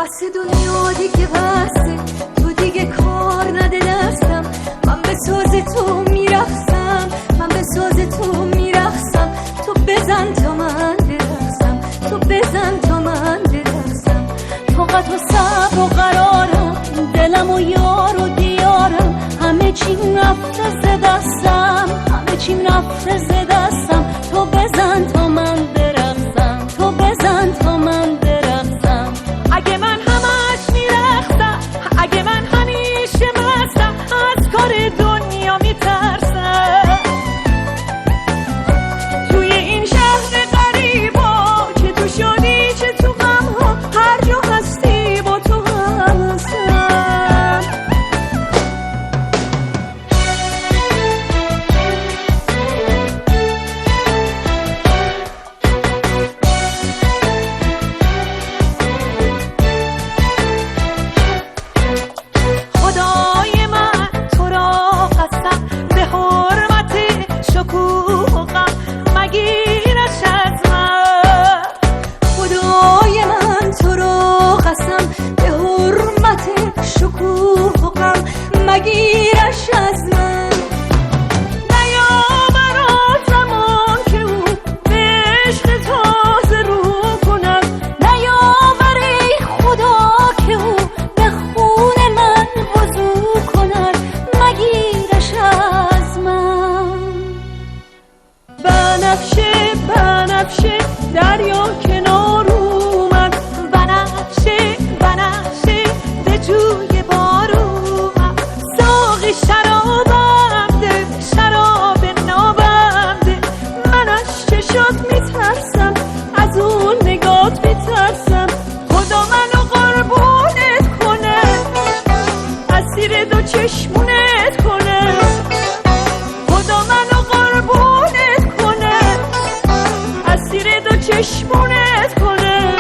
بس دنیا دیگه بسته، تو دیگه کار نده دستم. من به ساز تو میرقصم، من به ساز تو میرقصم. تو بزن تا من برقصم، تو بزن تا من برقصم. طاقت و صبر و قرارم، دلم و یار و دیارم، همه چیم رفته ز دستم، همه چیم رفته ز دستم. تو بزن تا من برقصم، تو بزن تا من برقصم. اگه من همش میرقصم، اگه من همیشه مستم، از کار دنیا میترسم. توی این شهر غریبا چه تو شادی چه تو غم ها، هر جا هستی با تو هستم. خدای من تو را قسم، به حرمت شکوهم مگیرش از من. خدای من تو را قسم، به حرمت شکوهم مگیرش از من. نیاور زمان که او به عشق تازه رو کنم، نیاور ای خدا که او به خون من وضو کند مگیرش از من. بنفشه بنفشه دریا کنار اومد، بنفشه بنفشه به جوی بار اومد. ساقی شرابم ده، شراب نابم ده. من از چشات میترسم، از اون نگات میترسم. خدا منو قربونت کنه، اسیر دو چشمونت کنه. خدا منو قربونت کنه، اسیر دو چشمونت کنه.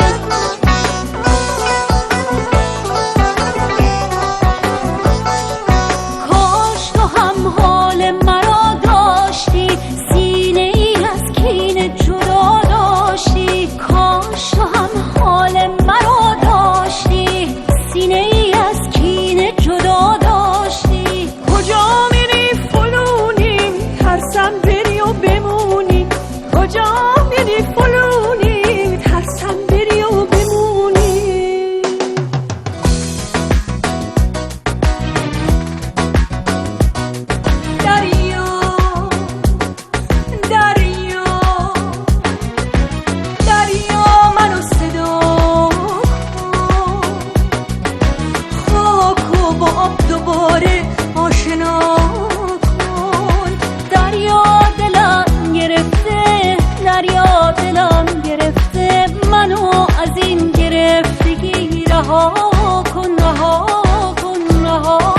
کاش تو هم حال مرا داشتی، سینه ای از کینه جدا داشتی. کاش تو هم حال مرا داشتی، سینه ای از کینه جدا داشتی. کجا میری فلونی، ترسم بری و بمونی. کجا میری فلونی، ترسم بری و بمونی. دریا دریا دریا منو صدا کن، خاک و با آب دوباره آشنا کن. دریا دلم گرفته، دریا دلم گرفته، منو از این گرفتگی رها کن، رها کن، رها